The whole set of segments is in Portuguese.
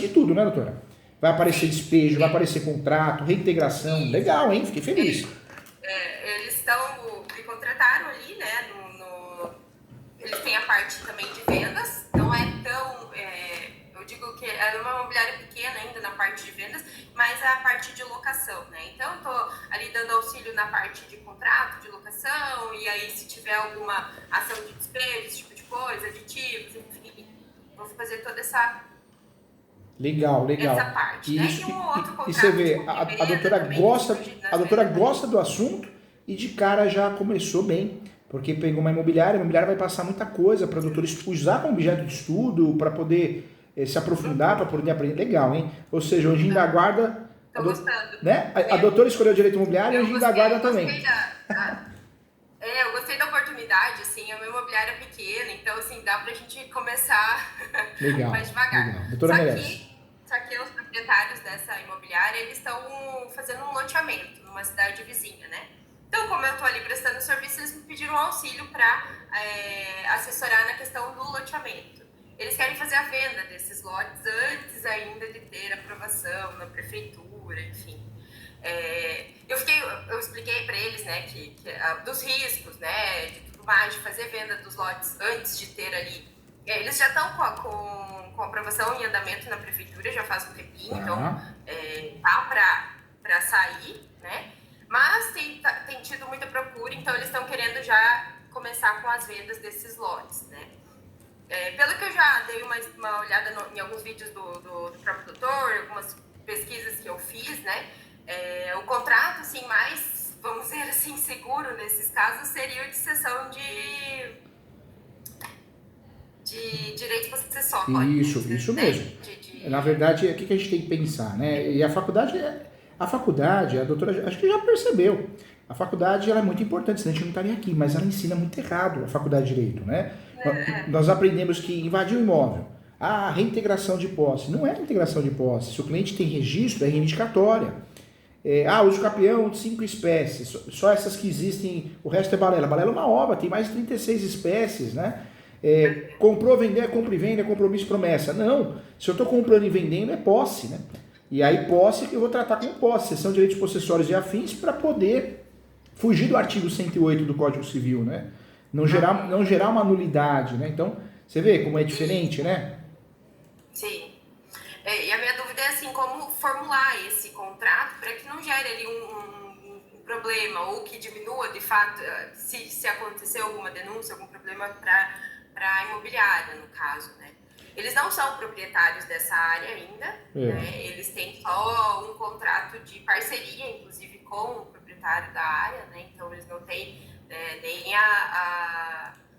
de tudo, né, doutora? Vai aparecer despejo, vai aparecer contrato, reintegração. Legal, hein? Fiquei feliz. Eles me contrataram ali, né, eles têm a parte também de vendas, não é tão, eu digo que é uma imobiliária pequena ainda na parte de vendas, mas a parte de locação, né? Então, eu tô ali dando auxílio na parte de contrato, de locação, e aí se tiver alguma ação de despejo, esse tipo de coisa, aditivos, enfim, vou fazer toda essa Legal. parte, E né? isso, E um outro e você contrato de vê, compra e a venda doutora também que gosta, surge a nas doutora vendas. gosta do assunto e de cara já começou bem, porque pegou uma imobiliária, a imobiliária vai passar muita coisa para a doutora usar como objeto de estudo, para poder se aprofundar, para poder aprender. Legal, hein? Ou seja, o anjinho da guarda, Tô gostando. né? A doutora escolheu o direito imobiliário e o Eu anjinho da guarda gostei também. eu gostei da oportunidade, assim, é uma imobiliária pequena, então, assim, dá pra gente começar Legal, mais devagar. legal. A doutora merece. Só que os proprietários dessa imobiliária, eles estão fazendo um loteamento numa cidade vizinha, né? Então, como eu tô ali prestando serviço, eles me pediram auxílio para assessorar na questão do loteamento. Eles querem fazer a venda desses lotes antes ainda de ter aprovação na prefeitura, enfim. Eu expliquei para eles, né, que dos riscos, né, de tudo mais, de fazer venda dos lotes antes de ter ali. Eles já estão com aprovação em andamento na prefeitura, já faz um tempinho, então tá para sair, né? Mas tem tido muita procura, então eles estão querendo já começar com as vendas desses lotes, né? Pelo que eu já dei uma olhada em alguns vídeos do próprio doutor, algumas pesquisas que eu fiz, né? O contrato, assim, mais, vamos dizer assim, seguro nesses casos seria o de cessão de direitos possessórios. Isso né? mesmo. Na verdade, o que a gente tem que pensar, né? E a faculdade, a doutora acho que já percebeu. A faculdade ela é muito importante, senão a gente não estaria aqui, mas ela ensina muito errado a faculdade de Direito, né? Nós aprendemos que invadir o imóvel, reintegração de posse. Não é reintegração de posse. Se o cliente tem registro, é reivindicatória. Uso capião de 5 espécies, só essas que existem, o resto é balela. Balela é uma obra, tem mais de 36 espécies, né? Comprou, vender, compra e venda, é compromisso e promessa. Não, se eu estou comprando e vendendo é posse, né? E aí posse que eu vou tratar como posse, são direitos possessórios e afins para poder fugir do artigo 108 do Código Civil, né? Não gerar uma nulidade, né? Então, você vê como é diferente, né? Sim. E a minha dúvida é assim, como formular esse contrato para que não gere ali um problema ou que diminua de fato, se acontecer alguma denúncia, algum problema para a imobiliária, no caso, né? Eles não são proprietários dessa área ainda, né? Eles têm só um contrato de parceria, inclusive com o proprietário da área, né? Então eles não têm nem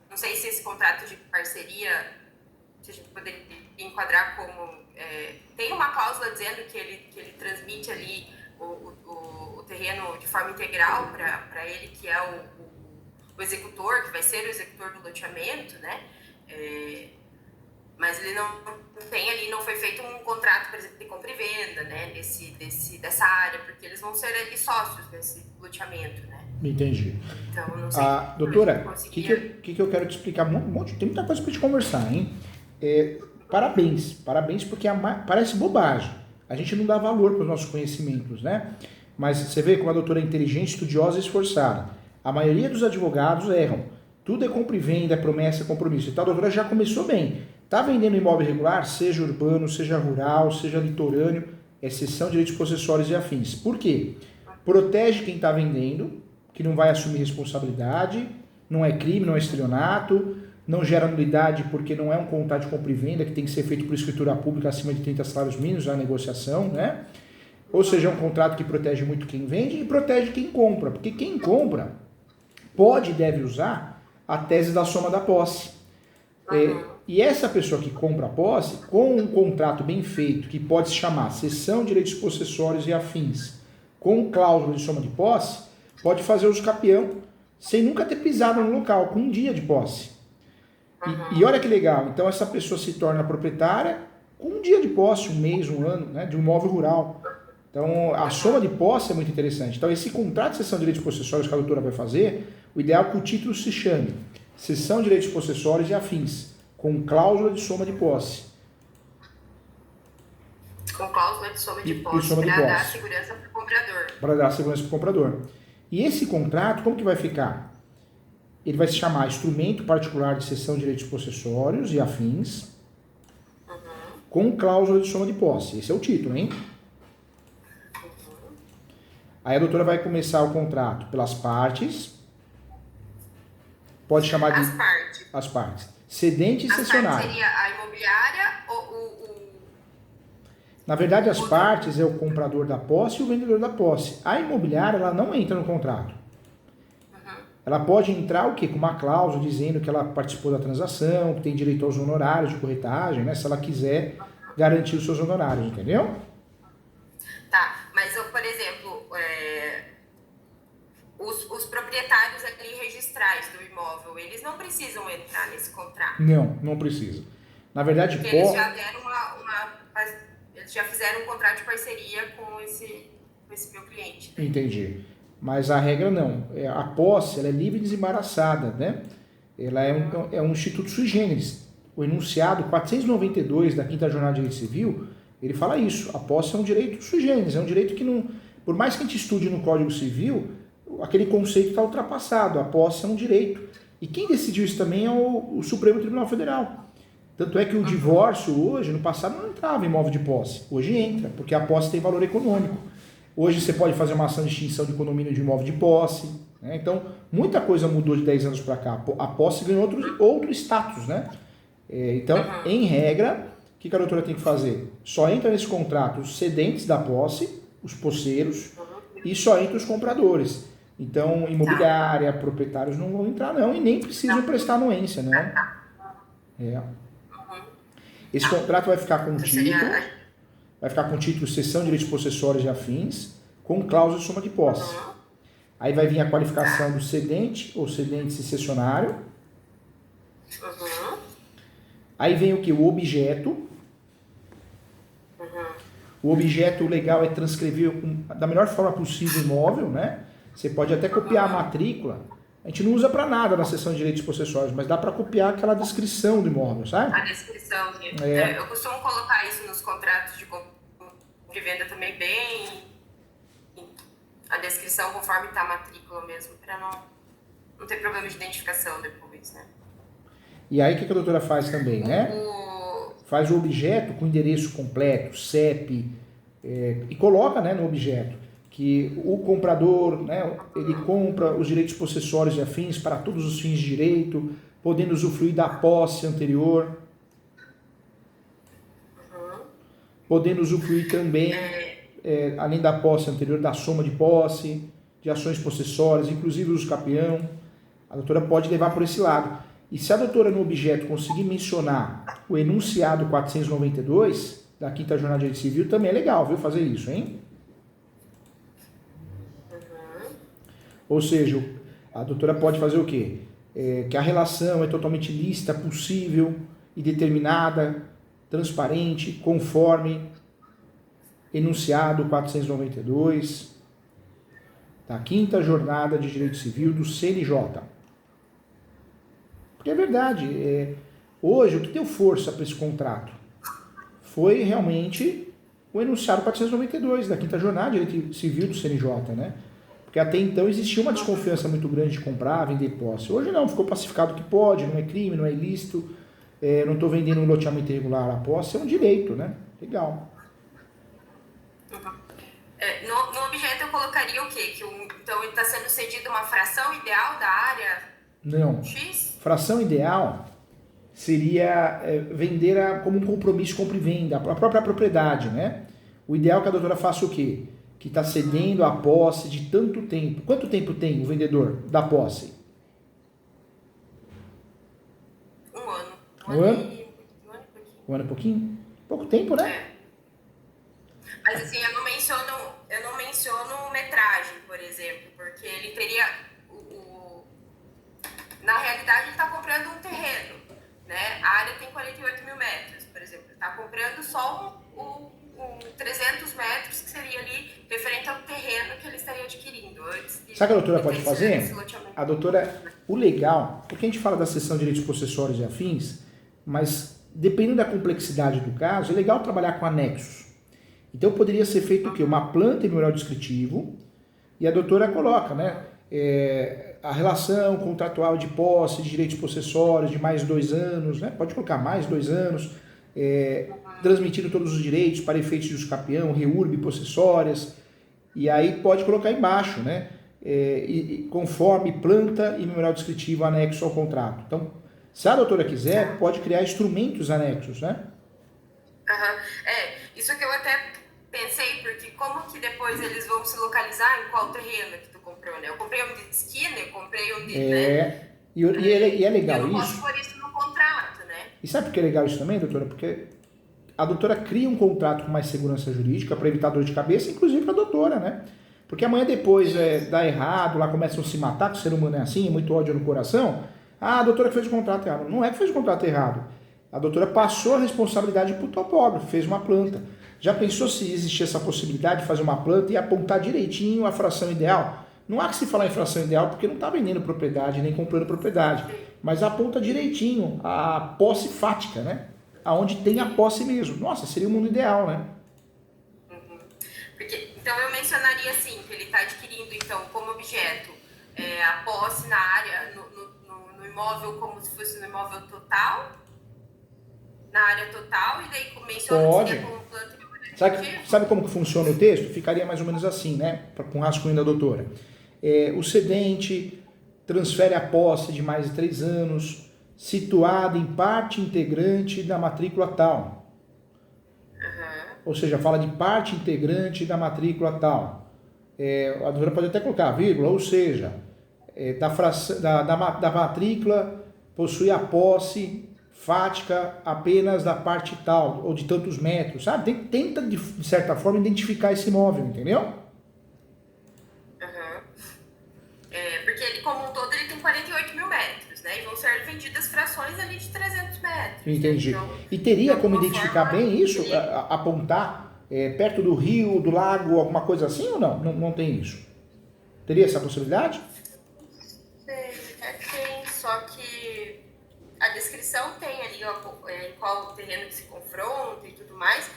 não sei se esse contrato de parceria, se a gente poderia enquadrar como... tem uma cláusula dizendo que ele transmite ali o terreno de forma integral para ele, que é o executor, que vai ser o executor do loteamento, né? Mas ele não tem ali, não foi feito um contrato, por exemplo, de compra e venda, né? Dessa área, porque eles vão ser ali sócios desse loteamento, né? Entendi. Então, não sei. Doutora, o que eu quero te explicar? Tem muita coisa para te conversar, hein? Parabéns, porque parece bobagem. A gente não dá valor para os nossos conhecimentos, né? Mas você vê como a doutora é inteligente, estudiosa e esforçada. A maioria dos advogados erram. Tudo é compra e venda, é promessa, é compromisso. Então a doutora já começou bem. Está vendendo imóvel irregular, seja urbano, seja rural, seja litorâneo, exceção de direitos possessórios e afins. Por quê? Protege quem está vendendo, que não vai assumir responsabilidade, não é crime, não é estelionato, não gera nulidade porque não é um contrato de compra e venda que tem que ser feito por escritura pública acima de 30 salários mínimos, a negociação, né? Ou seja, é um contrato que protege muito quem vende e protege quem compra, porque quem compra pode e deve usar a tese da soma da posse. E essa pessoa que compra a posse, com um contrato bem feito, que pode se chamar cessão de direitos possessórios e afins, com cláusula de soma de posse, pode fazer uso capião sem nunca ter pisado no local, com um dia de posse. E olha que legal, então essa pessoa se torna proprietária com um dia de posse, um mês, um ano, né, de um imóvel rural. Então a soma de posse é muito interessante. Então esse contrato de cessão de direitos possessórios que a doutora vai fazer, o ideal é que o título se chame cessão de direitos possessórios e afins, com cláusula de soma de posse. Com cláusula de soma de e posse soma de para dar posse. segurança para o comprador. Para dar segurança para o comprador. E esse contrato, como que vai ficar? Ele vai se chamar Instrumento Particular de Cessão de Direitos Possessórios e Afins, com cláusula de soma de posse. Esse é o título, hein? Aí a doutora vai começar o contrato pelas partes. Pode chamar de... As partes. As partes. Cedente e As cessionário. partes seria a imobiliária ou Na verdade, as partes é o comprador da posse e o vendedor da posse. A imobiliária, ela não entra no contrato. Ela pode entrar o quê? Com uma cláusula dizendo que ela participou da transação, que tem direito aos honorários de corretagem, né? Se ela quiser garantir os seus honorários, entendeu? Tá, mas por exemplo, os proprietários ali registrais do imóvel, eles não precisam entrar nesse contrato. Não precisa. Na verdade, porque eles já deram eles já fizeram um contrato de parceria com esse meu cliente. Entendi. Mas a regra não. A posse, ela é livre e desembaraçada, né? Ela é um instituto sui generis. O enunciado 492 da 5ª Jornada de Direito Civil, ele fala isso. A posse é um direito sui generis, é um direito que não... Por mais que a gente estude no Código Civil, aquele conceito está ultrapassado. A posse é um direito. E quem decidiu isso também é o Supremo Tribunal Federal. Tanto é que o divórcio hoje, no passado, não entrava em imóvel de posse. Hoje entra, porque a posse tem valor econômico. Hoje você pode fazer uma ação de extinção de condomínio de imóvel de posse. Né? Então, muita coisa mudou de 10 anos para cá. A posse ganhou outro status, né? Então, em regra, o que a doutora tem que fazer? Só entra nesse contrato os cedentes da posse, os posseiros, e só entra os compradores. Então, imobiliária, proprietários não vão entrar, não, e nem precisam prestar anuência, né? Esse contrato vai ficar com o título, cessão de direitos possessórios e afins, com cláusula de soma de posse. Aí vai vir a qualificação do cedente ou cedente cessionário. Aí vem o que? O objeto. O objeto legal é transcrever da melhor forma possível o imóvel, né? Você pode até copiar a matrícula. A gente não usa para nada na seção de direitos possessórios, mas dá para copiar aquela descrição do imóvel, sabe? A descrição. Eu costumo colocar isso nos contratos de compra e venda também, bem a descrição conforme está a matrícula mesmo, para não ter problema de identificação depois, né? E aí o que a doutora faz também, né? Faz o objeto com endereço completo, CEP, e coloca, né, no objeto que o comprador, né, ele compra os direitos possessórios e afins para todos os fins de direito, podendo usufruir da posse anterior, podendo usufruir também, além da posse anterior, da soma de posse, de ações possessórias, inclusive uso capião. A doutora pode levar por esse lado. E se a doutora no objeto conseguir mencionar o enunciado 492 da 5ª Jornada de Direito Civil, também é legal, viu, fazer isso, hein? Ou seja, a doutora pode fazer o quê? Que a relação é totalmente lícita, possível e determinada, transparente, conforme enunciado 492 da 5ª Jornada de Direito Civil do CNJ. Porque é verdade, hoje o que deu força para esse contrato foi realmente o enunciado 492 da 5ª Jornada de Direito Civil do CNJ, né? Porque até então existia uma desconfiança muito grande de comprar, vender posse. Hoje não, ficou pacificado que pode, não é crime, não é ilícito, não estou vendendo um loteamento irregular à posse, é um direito, né? Legal. No objeto eu colocaria o quê? Então ele está sendo cedido uma fração ideal da área Não. X? Fração ideal seria vender como um compromisso compra e venda, a própria propriedade, né? O ideal é que a doutora faça o quê? Que está cedendo a posse de tanto tempo. Quanto tempo tem o vendedor da posse? Um ano. Um ano? Um ano e pouquinho? Pouco tempo, né? Mas assim, eu não menciono metragem, por exemplo, porque ele teria na realidade ele está comprando um terreno, né? A área tem 48 mil metros, por exemplo. Ele está comprando só 300 metros, que seria ali referente ao terreno que ele estaria adquirindo antes. Sabe o que a doutora pode fazer? A doutora, o legal, porque a gente fala da seção de direitos possessórios e afins, mas dependendo da complexidade do caso, é legal trabalhar com anexos. Então poderia ser feito o quê? Uma planta em memorial descritivo e a doutora coloca, né? A relação contratual de posse, de direitos possessórios de mais 2 anos, né? Pode colocar mais 2 anos, transmitindo todos os direitos para efeitos de usucapião, reurb possessórias, e aí pode colocar embaixo, né? Conforme planta e memorial descritivo anexo ao contrato. Então, se a doutora quiser, pode criar instrumentos anexos, né? Isso que eu até pensei, porque como que depois eles vão se localizar em qual terreno que tu comprou, né? Eu comprei um de esquina, eu comprei um de... né? E é legal isso. Eu não posso pôr isso no contrato, né? E sabe por que é legal isso também, doutora? Porque a doutora cria um contrato com mais segurança jurídica para evitar dor de cabeça, inclusive para a doutora, né? Porque amanhã depois dá errado, lá começam a se matar, que o ser humano é assim, é muito ódio no coração. Ah, a doutora que fez o contrato errado. Não é que fez o contrato errado. A doutora passou a responsabilidade para o topógrafo, fez uma planta. Já pensou se existia essa possibilidade de fazer uma planta e apontar direitinho a fração ideal? Não há que se falar em fração ideal porque não está vendendo propriedade nem comprando propriedade, mas aponta direitinho a posse fática, né? Aonde tem a posse mesmo. Nossa, seria o mundo ideal, né? Porque, então eu mencionaria assim, que ele está adquirindo então como objeto a posse na área, no imóvel como se fosse no imóvel total, na área total, e daí menciona que seria como planta e Sabe como que funciona o texto? Ficaria mais ou menos assim, né? Com o rascunho da doutora. O cedente transfere a posse de mais de 3 anos, situada em parte integrante da matrícula tal. Ou seja, fala de parte integrante da matrícula tal. A doutora pode até colocar vírgula, ou seja, da matrícula possui a posse fática apenas da parte tal, ou de tantos metros, sabe? Tenta, de certa forma, identificar esse imóvel, entendeu? Porque ele, como um todo, ele tem 48 mil metros, né? E vão ser vendidas frações ali de 300 metros. Entendi. Então, e teria como identificar bem isso? Apontar perto do rio, do lago, alguma coisa assim ou não? Não tem isso. Teria essa possibilidade? Tem, só que a descrição tem ali em qual terreno que se confronta e tudo mais,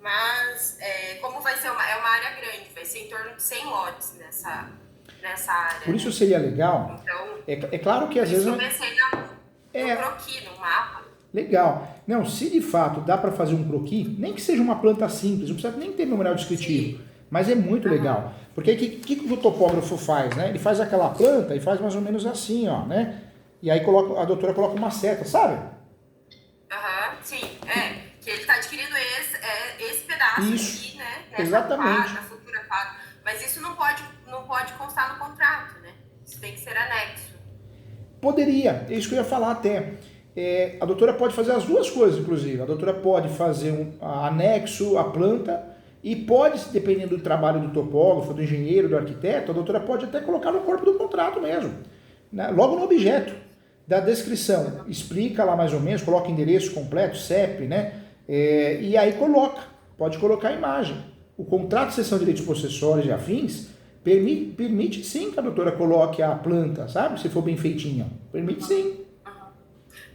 mas como vai ser uma área grande, vai ser em torno de 100 lotes nessa área. Por isso seria legal. Então, é claro que às vezes... Eu comecei no croquis, no mapa. Legal. Não, se de fato dá para fazer um croquis, nem que seja uma planta simples, não precisa nem ter memorial descritivo, mas é muito legal. Porque o que o topógrafo faz, né? Ele faz aquela planta e faz mais ou menos assim, ó, né? E aí a doutora coloca uma seta, sabe? Sim, que ele está adquirindo esse pedaço isso, aqui, né? Exatamente. Na futura quadra. Mas isso não pode constar no contrato, né? Isso tem que ser anexo. Poderia, é isso que eu ia falar até. A doutora pode fazer as duas coisas, inclusive. A doutora pode fazer um anexo à planta e pode, dependendo do trabalho do topógrafo, do engenheiro, do arquiteto, a doutora pode até colocar no corpo do contrato mesmo, né? Logo no objeto da descrição. Explica lá mais ou menos, coloca endereço completo, CEP, né? E aí pode colocar a imagem. O contrato de cessão de direitos possessórios e afins permite sim que a doutora coloque a planta, sabe? Se for bem feitinha. Permite sim.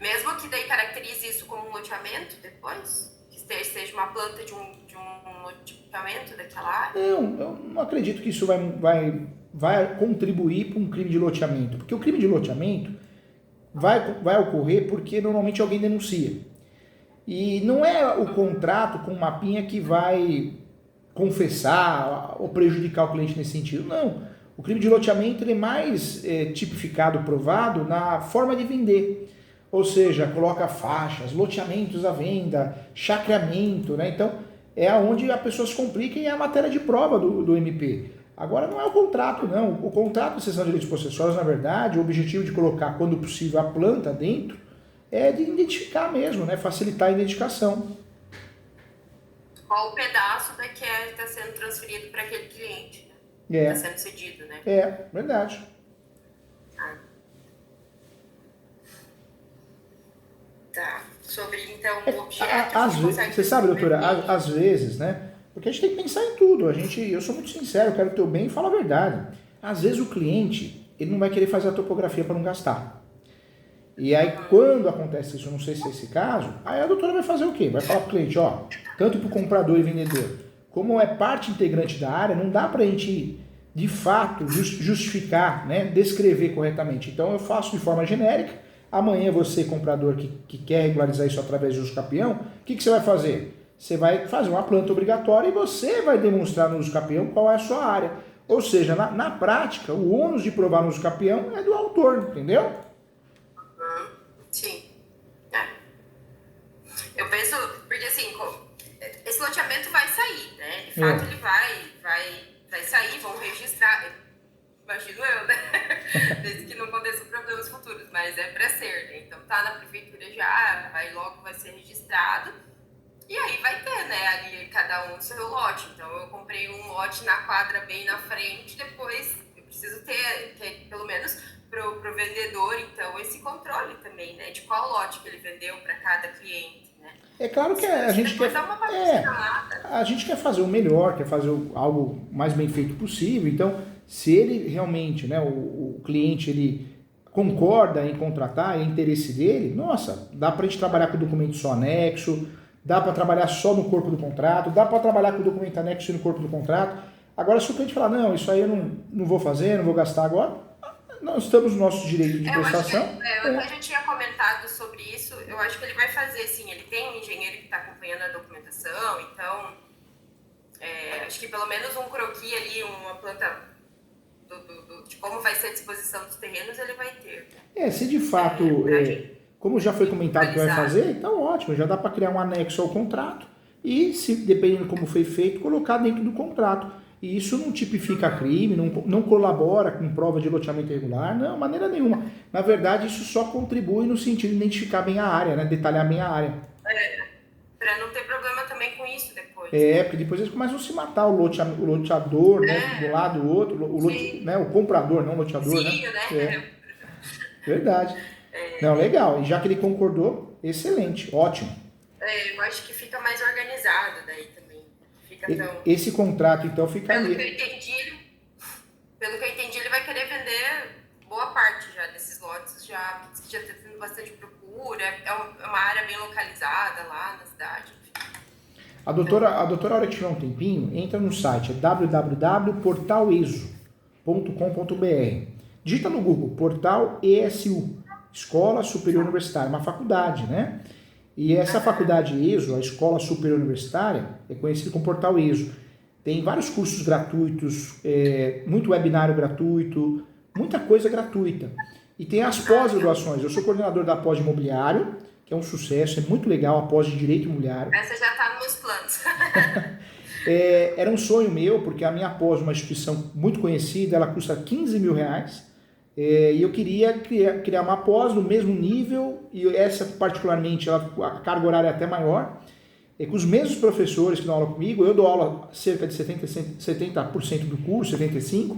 Mesmo que daí caracterize isso como um loteamento depois? Que seja uma planta de um loteamento daquela área? Eu não acredito que isso vai contribuir para um crime de loteamento. Porque o crime de loteamento vai ocorrer porque normalmente alguém denuncia. E não é o contrato com mapinha que vai confessar ou prejudicar o cliente nesse sentido. Não. O crime de loteamento ele é mais tipificado, provado na forma de vender. Ou seja, coloca faixas, loteamentos à venda, chacreamento, né? Então, é onde a pessoa se complica e é a matéria de prova do MP. Agora, não é o contrato, não. O contrato de cessão de direitos possessórios, na verdade, o objetivo de colocar, quando possível, a planta dentro, é de identificar mesmo, né? Facilitar a identificação. Qual o pedaço que está sendo transferido para aquele cliente, né? Está sendo cedido, né? Verdade. Tá. Sobre, então, o objeto... Você sabe, doutora, às vezes, né? Porque a gente tem que pensar em tudo. Eu sou muito sincero, eu quero o teu bem e falo a verdade. Às vezes o cliente, ele não vai querer fazer a topografia para não gastar. E aí, quando acontece isso, eu não sei se é esse caso, aí a doutora vai fazer o quê? Vai falar para o cliente, ó, tanto para o comprador e vendedor, como é parte integrante da área, não dá para a gente, de fato, justificar, né, descrever corretamente. Então eu faço de forma genérica. Amanhã você, comprador que quer regularizar isso através de uso capião, o que você vai fazer? Você vai fazer uma planta obrigatória e você vai demonstrar no uso capião qual é a sua área. Ou seja, na prática, o ônus de provar no uso capião é do autor, entendeu? Sim. Eu penso, porque assim, esse loteamento vai sair, né? De fato, ele vai sair, vão registrar, imagino eu, né? Desde que não aconteçam problemas futuros, mas é para ser, né? Então tá na prefeitura já, aí logo vai ser registrado. E aí vai ter, né, ali cada um o seu lote. Então eu comprei um lote na quadra bem na frente, depois eu preciso ter pelo menos pro vendedor, então, esse controle também, né, de qual lote que ele vendeu para cada cliente, né. É claro que a gente quer fazer o melhor, quer fazer algo mais bem feito possível. Então, se ele realmente, né, o cliente, ele concorda em contratar, é interesse dele, nossa, dá para a gente trabalhar com o documento só anexo, dá para trabalhar só no corpo do contrato, dá para trabalhar com o documento anexo no corpo do contrato. Agora, se o cliente falar, não, isso aí eu não vou fazer, não vou gastar agora, nós estamos no nosso direito de prestação. Eu já tinha comentado sobre isso, eu acho que ele vai fazer, sim, ele tem um engenheiro que está acompanhando a documentação, então, acho que pelo menos um croquis ali, uma planta de como vai ser a disposição dos terrenos, ele vai ter. Se de fato... como já foi comentado que vai fazer, então ótimo, já dá para criar um anexo ao contrato e, se dependendo como foi feito, colocar dentro do contrato. E isso não tipifica crime, não colabora com prova de loteamento irregular, não, maneira nenhuma. Na verdade, isso só contribui no sentido de identificar bem a área, né? Detalhar bem a área. Para não ter problema também com isso depois. Porque depois eles começam a se matar, o loteador, né? Do lado do outro, né? O comprador, não o loteador, né? Verdade. Não, legal. E já que ele concordou, excelente, ótimo. Eu acho que fica mais organizado daí também. Esse contrato, então, fica ali. Pelo que eu entendi, ele vai querer vender boa parte já desses lotes, já está tendo bastante procura, é uma área bem localizada lá na cidade. A doutora, a hora que tiver um tempinho, entra no site, www.portalesu.com.br. Digita no Google, Portal ESU, Escola Superior Universitária, uma faculdade, né? E essa faculdade ESU, a Escola Superior Universitária, é conhecida como Portal ESU. Tem vários cursos gratuitos, muito webinário gratuito, muita coisa gratuita. E tem as pós-graduações. Eu sou coordenador da pós de imobiliário, que é um sucesso, é muito legal a pós de direito imobiliário. Essa já está nos meus planos. Era um sonho meu, porque a minha pós, uma instituição muito conhecida, ela custa R$15 mil. E eu queria criar uma pós no mesmo nível, e essa particularmente, a carga horária é até maior, com os mesmos professores que dão aula comigo. Eu dou aula cerca de 70% do curso, 75%,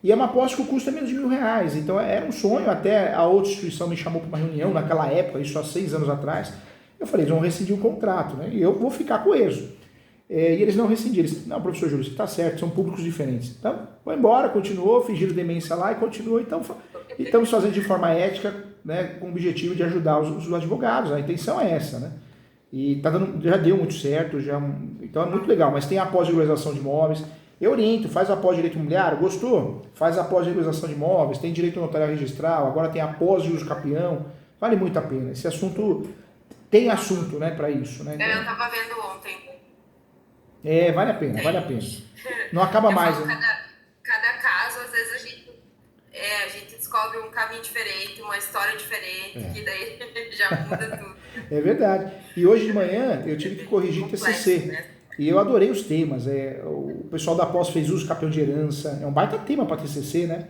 e é uma pós que o custo é menos de R$1.000. Então era um sonho, até a outra instituição me chamou para uma reunião naquela época, isso há 6 anos atrás. Eu falei, eles vão rescindir o contrato, né? E eu vou ficar coeso. E eles não rescindiram. Não, professor Júlio, você está certo, são públicos diferentes. Então, vou embora, continuou, fingiram demência lá e continuou. Então, estamos fazendo de forma ética, né, com o objetivo de ajudar os advogados. A intenção é essa, né? E já deu muito certo, então é muito legal. Mas tem a pós-regularização de imóveis. Eu oriento, faz a pós-direito imobiliário, gostou? Faz a pós-regularização de imóveis, tem direito notarial registral, agora tem a pós de uso capião. Vale muito a pena. Esse assunto, tem assunto, né, para isso, né? Eu estava vendo ontem. Vale a pena, vale a pena. Não acaba mais, né? Cada caso, às vezes a gente descobre um caminho diferente, uma história diferente, que daí já muda tudo. É verdade. E hoje de manhã eu tive que corrigir TCC. Né? E eu adorei os temas. O pessoal da pós fez uso capião de herança. É um baita tema para TCC, né?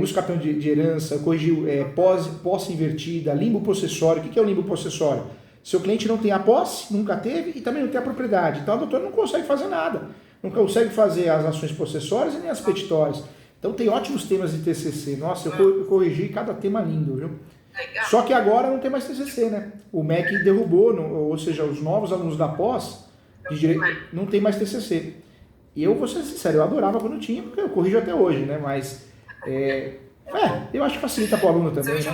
Uso capião de herança, corrigiu posse invertida, limbo possessório. O que é o limbo possessório? Seu cliente não tem a posse, nunca teve, e também não tem a propriedade. Então a doutora não consegue fazer nada. Não consegue fazer as ações possessórias e nem as petitórias. Então tem ótimos temas de TCC. Nossa, eu corrigi cada tema lindo, viu? Legal. Só que agora não tem mais TCC, né? O MEC derrubou, ou seja, os novos alunos da pós de direito não tem mais TCC. E eu vou ser sincero, eu adorava quando tinha, porque eu corrijo até hoje, né? Mas eu acho que facilita para o aluno também. Surge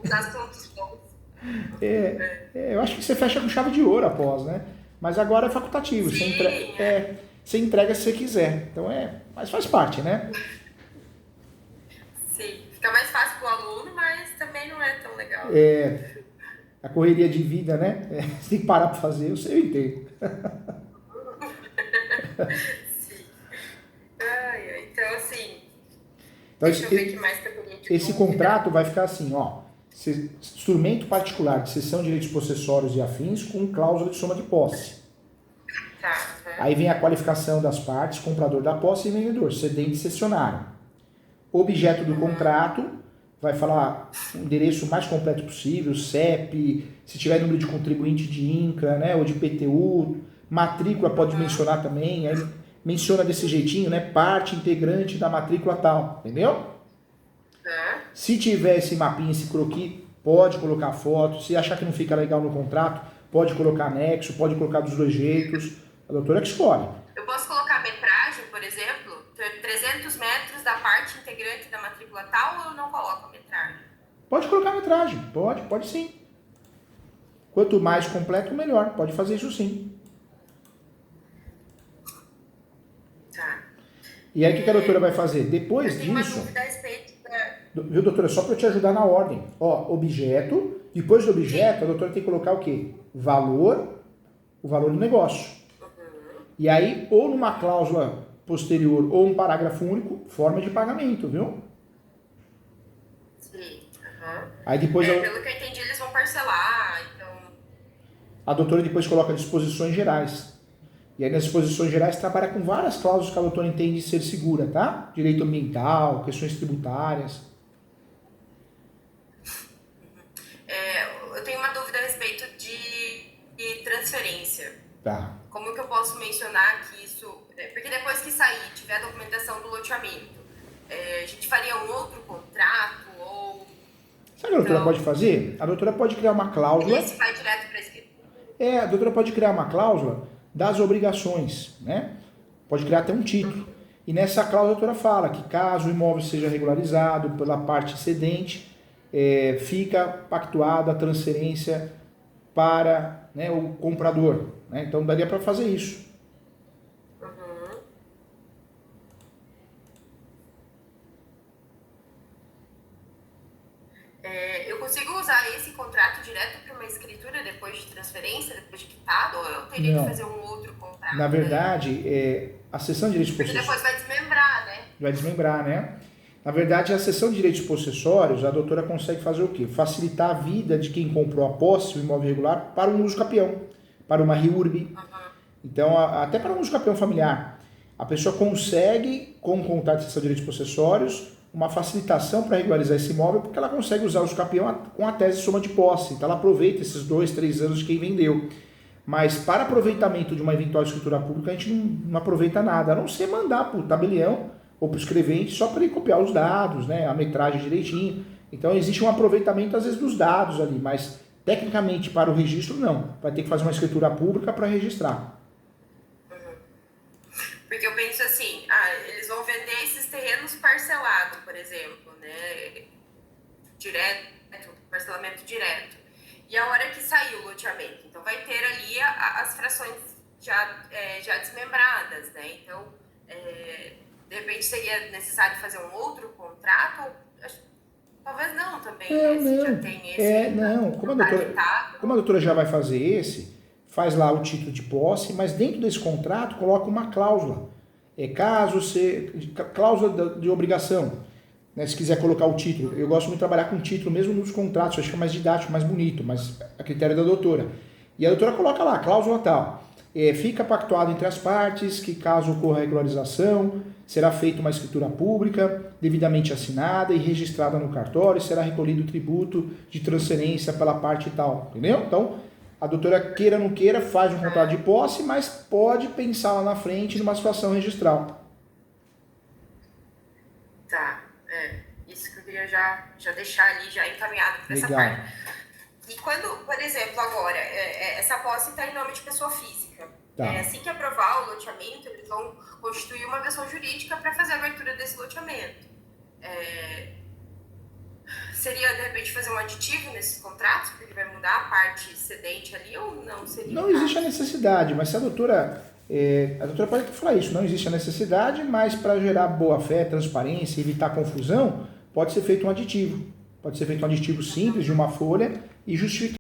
uns assuntos bons. Eu acho que você fecha com chave de ouro após, né? Mas agora é facultativo. Sim, você entrega se você quiser. Então mas faz parte, né? Sim, fica mais fácil para o aluno, mas também não é tão legal. A correria de vida, né? Você tem que parar para fazer, eu entendo. Sim. Então, assim, Então, deixa eu ver o que mais que eu podia te esse contrato vai ficar assim, ó. Instrumento particular de cessão de direitos possessórios e afins com cláusula de soma de posse. Tá. Aí vem a qualificação das partes, comprador da posse e vendedor, cedente e cessionário. Objeto do contrato, vai falar o endereço mais completo possível, CEP, se tiver número de contribuinte de INCRA, né, ou de PTU, matrícula pode mencionar também, aí menciona desse jeitinho, né, parte integrante da matrícula tal, entendeu? Se tiver esse mapinha, esse croquis, pode colocar foto, se achar que não fica legal no contrato, pode colocar anexo, pode colocar dos dois jeitos, a doutora que escolhe. Eu posso colocar metragem, por exemplo, 300 metros da parte integrante da matrícula tal, ou eu não coloco a metragem? Pode colocar metragem, pode sim. Quanto mais completo, melhor, pode fazer isso sim. Tá. E aí o que a doutora vai fazer? Depois eu tenho disso... uma dúvida a respeito da... Viu, doutora? Só para eu te ajudar na ordem. Ó, objeto, depois do objeto, a doutora tem que colocar o quê? Valor, o valor do negócio. E aí, ou numa cláusula posterior ou um parágrafo único, forma de pagamento, viu? Sim. Aí depois... Pelo que eu entendi, eles vão parcelar, então... A doutora depois coloca disposições gerais. E aí nas disposições gerais trabalha com várias cláusulas que a doutora entende ser segura, tá? Direito ambiental, questões tributárias. Eu tenho uma dúvida a respeito de transferência. Tá. Como que eu posso mencionar que isso... Porque depois que sair, tiver a documentação do loteamento, a gente faria um outro contrato ou... Sabe o que a doutora pode fazer? A doutora pode criar uma cláusula... Esse vai direto para a escritura. A doutora pode criar uma cláusula das obrigações, né? Pode criar até um título. E nessa cláusula a doutora fala que caso o imóvel seja regularizado pela parte cedente, fica pactuada a transferência para, né, o comprador. Né? Então daria para fazer isso. Eu consigo usar esse contrato direto para uma escritura depois de transferência, depois de quitado, ou eu teria que fazer um outro contrato? Na verdade, a cessão de direitos possessórios... Porque depois vai desmembrar, né? Vai desmembrar, né? Na verdade, a cessão de direitos possessórios, a doutora consegue fazer o quê? Facilitar a vida de quem comprou a posse, o imóvel regular, para um uso capião, para uma REURB. Então, até para um uso capião familiar. A pessoa consegue, com o contrato de cessão de direitos possessórios, uma facilitação para regularizar esse imóvel, porque ela consegue usar o uso capião com a tese de soma de posse. Então, ela aproveita esses 2, 3 anos de quem vendeu. Mas para aproveitamento de uma eventual escritura pública, a gente não aproveita nada, a não ser mandar para o tabelião ou para o escrevente só para ele copiar os dados, né, a metragem direitinho. Então existe um aproveitamento às vezes dos dados ali, mas tecnicamente para o registro não. Vai ter que fazer uma escritura pública para registrar. Porque eu penso assim, eles vão vender esses terrenos parcelados, por exemplo, né, direto, parcelamento direto. E a hora que sair o loteamento, então vai ter ali as frações já desmembradas, né? Então, de repente seria necessário fazer um outro contrato? Talvez não também, né? Se já tem esse... Não. Como a doutora já vai fazer esse, faz lá o título de posse, mas dentro desse contrato coloca uma cláusula. Cláusula de obrigação. Né, se quiser colocar o título, eu gosto muito de trabalhar com título mesmo nos contratos, acho que é mais didático, mais bonito, mas a critério da doutora. E a doutora coloca lá, cláusula tal, fica pactuado entre as partes que caso ocorra a regularização, será feita uma escritura pública, devidamente assinada e registrada no cartório, e será recolhido o tributo de transferência pela parte tal, entendeu? Então, a doutora queira ou não queira, faz um contrato de posse, mas pode pensar lá na frente numa situação registral. Tá. Isso que eu queria já deixar ali, já encaminhado para essa Legal. parte. E quando, por exemplo, agora, essa posse está em nome de pessoa física. Tá. Assim que aprovar o loteamento, eles vão constituir uma pessoa jurídica para fazer a abertura desse loteamento. Seria, de repente, fazer um aditivo nesses contratos, porque vai mudar a parte cedente ali, ou não seria? Não existe a necessidade, mas se a doutora A doutora pode falar isso, não existe a necessidade, mas para gerar boa-fé, transparência, evitar confusão, pode ser feito um aditivo. Pode ser feito um aditivo simples de uma folha e justificar